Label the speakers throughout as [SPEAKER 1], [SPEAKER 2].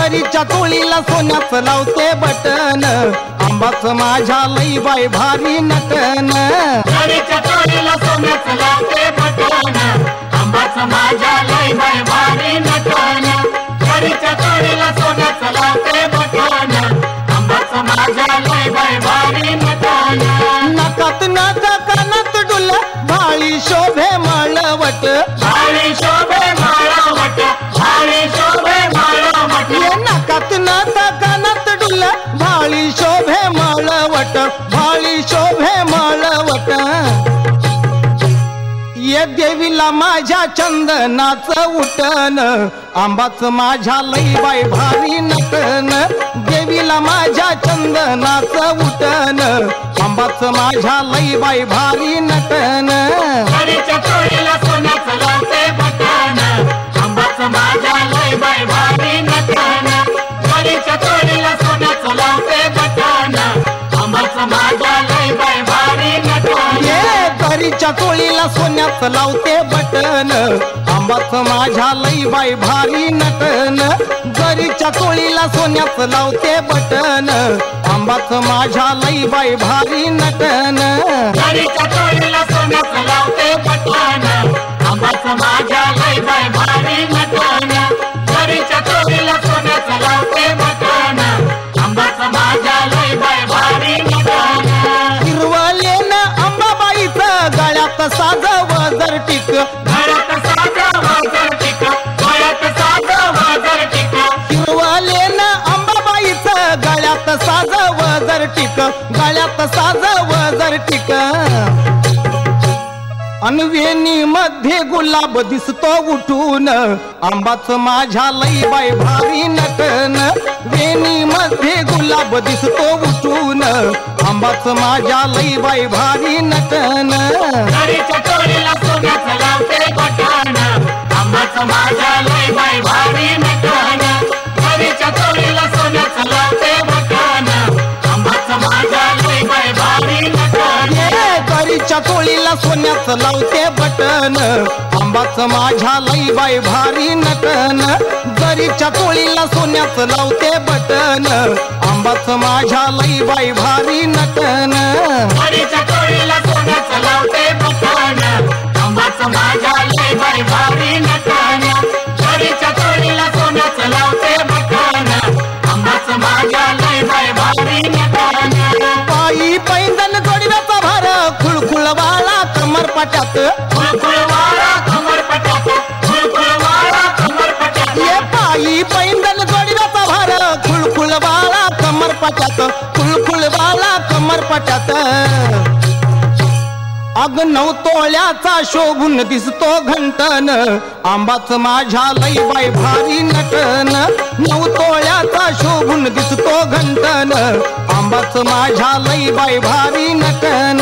[SPEAKER 1] जरीच्या चोळीला सोन्याचं लावते बटन आंबाच माझ्या लई बाई भारी नटन
[SPEAKER 2] जरीच्या चोळीला सोन्याचं लावते बटन आंबाच माझ्या लई बाई भारी नटन जरीच्या चोळीला सोन्याचं लावते बटन आंबाच माझ्या लई बाई भारी नटन
[SPEAKER 1] नाकात नाका कानात डुल भाळी शोभे माळवट
[SPEAKER 2] भारी शोभे माळवट भारी शोभे माळवट
[SPEAKER 1] ये नाकात नाका कानात डुल भाळी शोभे माळवट भाळी शोभे माळवट ये देवीला माझ्या चंदनाचं उटन आंबाच माझ्या लई बाई भारी नटन देवीला माझ्या चंदनाचं उटन आंबाच माझ्या लई बाई भारी नटन
[SPEAKER 2] जरीच्या चोळीला सोन्याचं लावते बटन आंबाच माझ्या लई बाई भारी नटन जरीच्या चोळीला सोन्याचं लावते बटन आंबाच माझ्या लई बाई भारी नटन
[SPEAKER 1] ये जरीच्या चोळीला सोन्याचं लावते बटन आंबाच माझ्या लई बाई भारी नटन जरीच्या चोळीला सोन्याचं लावते बटन आंबाच माझ्या लई बाई भारी नटन
[SPEAKER 2] जरीच्या चोळीला सोन्याचं लावते बटन आंबाच माझ्या लई बाई भारी नटन जरीच्या चोळीला सोन्याचं लावते बटन आंबाच माझ्या लई बाई भारी नटन
[SPEAKER 1] हिरवलेन अंबाबाईचं गळ्यात साज वजर टिक
[SPEAKER 2] गळ्यात साज वजर टिक गळ्यात साज वजर टिक
[SPEAKER 1] हिरवलेन अंबाबाईचं गळ्यात साज वजर टिक गळ्यात साज वजर टिक अनवेणी मध्ये गुलाब दिसतो उठून आंबाच माझ्या लई बाई भारी नटन वेणी मध्ये गुलाब दिसतो उठून आंबाच माझ्या लई बाई भारी नटन
[SPEAKER 2] जरीच्या चोळीला सोन्याचं लावते बटन आंबाच माझ्या लई बाई भारी नटन जरीच्या चोळीला सोन्याचं लावते बटन आंबाच माझ्या लई बाई भारी नटन
[SPEAKER 1] जरीच्या चोळीला सोन्याचं लावते बटन आंबाच माझ्या लई बाई भारी नटन जरीच्या चोळीला सोन्याचं लावते बटन आंबाच माझ्या लई बाई भारी नटन
[SPEAKER 2] जरीच्या चोळीला सोन्याचं लावते बटन आंबाच माझ्या लई बाई भारी नटन जरीच्या चोळीला सोन्याचं लावते बटन आंबाच माझ्या लई बाई भारी नटन
[SPEAKER 1] पायी पैंजण जोडव्याचा भार खुळखुळवाळा कमरपट्यात
[SPEAKER 2] खुळखुळवाळा कमरपट्यात खुळखुळवाळा कमरपट्यात
[SPEAKER 1] ये पायी पैंजण जोडव्याचा भार खुळखुळवाळा कमरपट्यात खुळखुळवाळा कमरपट्यात अग 9 तोळ्याचा शोभून दिसतो घंटन आंबाच माझ्या लई बाई भारी नटन 9 तोळ्याचा शोभून दिसतो घंटन आंबाच माझ्या लई बाई भारी नटन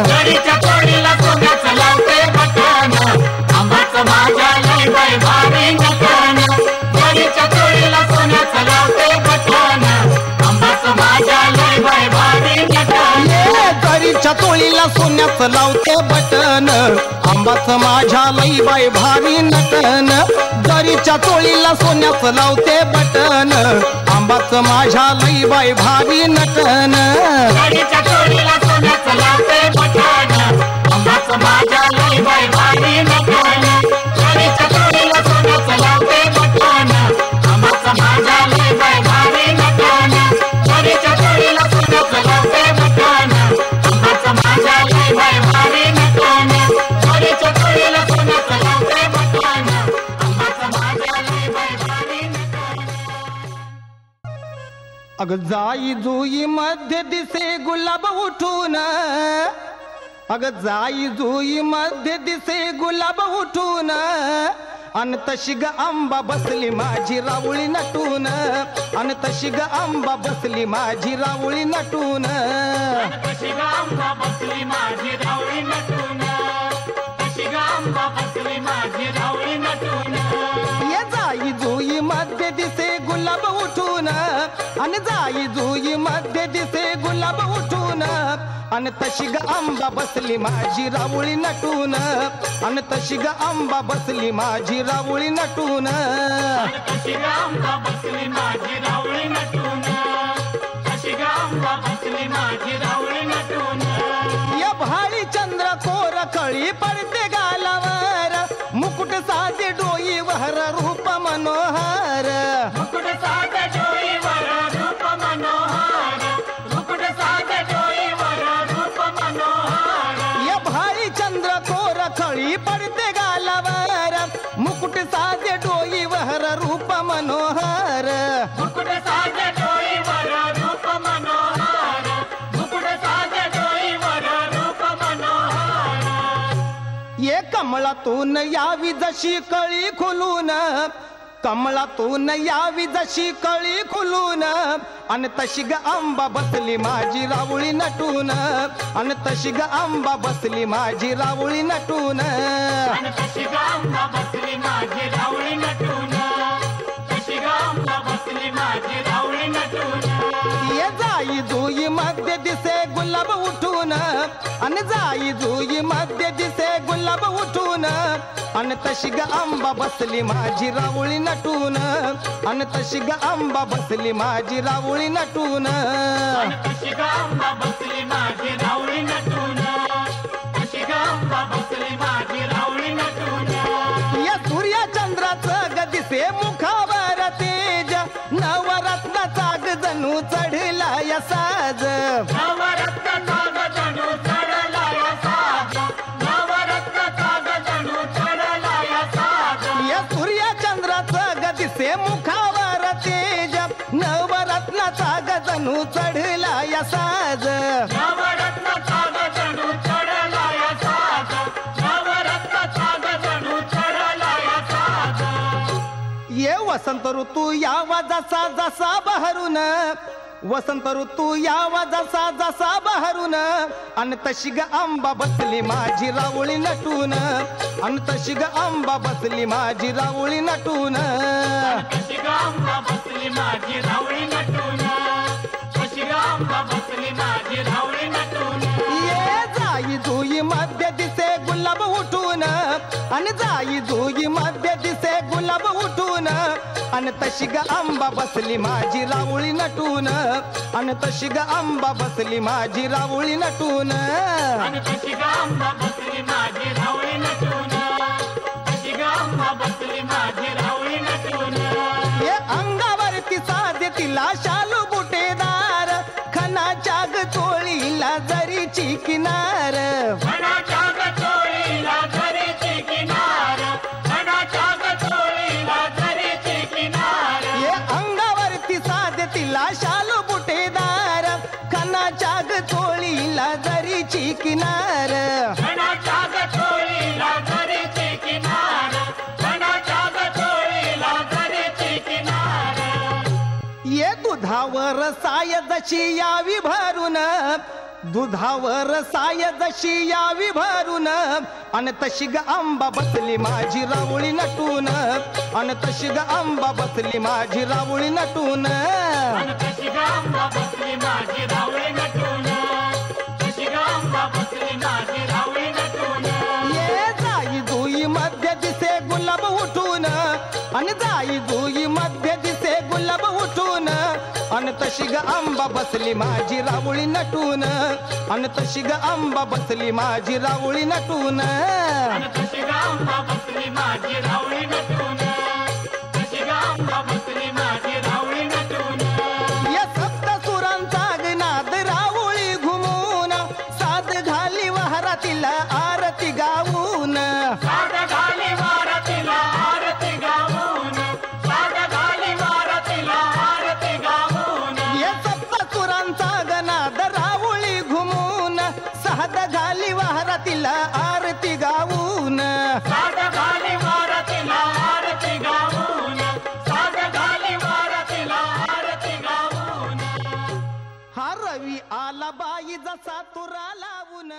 [SPEAKER 2] जरीच्या चोळीला सोन्याचं लावते बटन आंबाच माझ्या लई बाई भारी नटन जरीच्या चोळीला सोन्याचं लावते बटन आंबाच माझ्या लई बाई भारी नटन
[SPEAKER 1] जरीच्या चोळीला सोन्याचं लावते बटन आंबाच माझ्या लई बाई भारी नटन जरीच्या चोळीला सोन्याचं लावते बटन आंबाच माझ्या लई बाई भारी नटन
[SPEAKER 2] जरीच्या चोळीला सोन्याचं लावते बटन आंबाच माझ्या लई बाई भारी नटन जरीच्या चोळीला सोन्याचं लावते बटन आंबाच माझ्या लई बाई भारी नटन जरीच्या चोळीला सोन्याचं लावते बटन आंबाच माझ्या लई बाई भारी नटन जरीच्या चोळीला सोन्याचं लावते बटन आंबाच माझ्या लई बाई भारी नटन
[SPEAKER 1] अग जाई जुई मध्ये दिसे गुलाब उठून अग जाई जुई मध्ये दिसे गुलाब उठून अन तशी ग आंबा बसली माझी रावळी नटून अन तशी ग आंबा बसली माझी रावळी नटून
[SPEAKER 2] तशी ग आंबा बसली माझी रावळी नटून तशी ग आंबा बसली माझी रावळी नटून
[SPEAKER 1] ये जाई जुई मध्ये दिसे गुलाब उठून अन जाई जुई मध्ये दिसे गुलाब उठून अन तशी ग आंबा बसली माझी रावळी नटून अन तशी ग आंबा बसली माझी रावळी नटून
[SPEAKER 2] तशी ग आंबा बसली माझी
[SPEAKER 1] मुकुट साजे डोईवर रूप मनोहर
[SPEAKER 2] मुकुट साजे डोईवर रूप मनोहर मुकुट साजे डोईवर रूप मनोहर
[SPEAKER 1] ये कमळातून यावी जशी कळी खुलून कमळातून यावी जशी कळी खुलून अन तशी ग आंबा बसली माझी रावळी नटून अन तशी ग आंबा बसली माझी रावळी नटून
[SPEAKER 2] अन तशी आंबा बसली माझी रावळी नटून तशी आंबा बसली माझी रावळी नटून
[SPEAKER 1] ये जाई जुई मध्ये दिसे गुलाब उठून अन जाई जुई मध्ये दिसे गुलाब उठून अन तशी ग आंबा बसली माझी रावळी नटून अन तशी ग आंबा बसली माझी रावळी नटून
[SPEAKER 2] अन तशी आंबा बसली माझी रावळी नटून तशी आंबा बसली माझी रावळी नटून
[SPEAKER 1] या सूर्या चंद्राचं ग दिसे मुखावर तेज नवरत्नाचा ग जणू चढला या साज
[SPEAKER 2] नवरत्नाचा ग जणू चढला या साज नवरत्नाचा ग जणू चढला या साज
[SPEAKER 1] या सूर्या चंद्राचं ग दिसे मुखावर तेज नवरत्नाचा ग जणू चढला या साज
[SPEAKER 2] नवरत्नाचा ग जणू चढला या साज नवरत्नाचा ग जणू चढला या साज
[SPEAKER 1] ये वसंत ऋतू यावा जसा जसा बहरून वसंत ऋतू यावा जसा जसा बहरून अन तशी ग आंबा बसली माझी रावळी नटून अन तशी ग आंबा बसली माझी रावळी नटून
[SPEAKER 2] तशी आंबा बसली माझी रावळी नटून तशी आंबा बसली माझी रावळी नटून
[SPEAKER 1] ये जाई जुई मध्ये दिसे गुलाब उठून अन जाई जुई मध्ये दिसे गुलाब उठून अन तशी ग आंबा बसली माझी रावळी नटून अन तशी ग आंबा बसली माझी रावळी नटून
[SPEAKER 2] अन तशी आंबा बसली माझी रावळी नटून तशी आंबा बसली माझी रावळी नटून
[SPEAKER 1] ये अंगावरती साधे तिला शालू बुटेदार खनाच्या ग चोळीला जरीची किनार
[SPEAKER 2] खणाच्या ग चोळीला जरीची किनार खणाच्या ग चोळीला जरीची किनार
[SPEAKER 1] ये अंगावरती साधे तिला शालू बुटेदार खनाच्या ग चोळीला जरीची किनार
[SPEAKER 2] खणाच्या ग चोळीला जरीची किनार खणाच्या ग चोळीला जरीची किनार
[SPEAKER 1] ये दुधावर साय जशी यावी भरून दुधावर साय जशी यावी भरून अन तशी ग आंबा बसली माझी रावळी नटून अन तशी ग आंबा बसली माझी रावळी नटून
[SPEAKER 2] अन तशी आंबा बसली माझी रावळी नटून तशी आंबा बसली माझी रावळी नटून
[SPEAKER 1] ये जाई जुई मध्ये दिसे गुलाब उठून अन जाई जुई मध्ये दिसे गुलाब उठून अन तशी ग आंबा बसली माझी रावळी नटून अन तशी ग आंबा बसली माझी रावळी नटून
[SPEAKER 2] अन तशी आंबा बसली माझी रावळी नटून तशी आंबा बसली माझी रावळी नटून
[SPEAKER 1] या सप्त सुरांचा नाद रावळी घुमून साध घाली वहारातीला आरती गाऊन
[SPEAKER 2] साध घाली वारतीला आरती गाऊन साध घाली वारतीला आरती गाऊन
[SPEAKER 1] या सप्त सुरांचा नाद रावळी घुमून साध घाली वहारातीला आरती गाऊन
[SPEAKER 2] साध घाली वारतीला आरती गाऊन साध घाली वारतीला आरती गाऊन
[SPEAKER 1] हा रवी आला बाई जसा तुरा लावून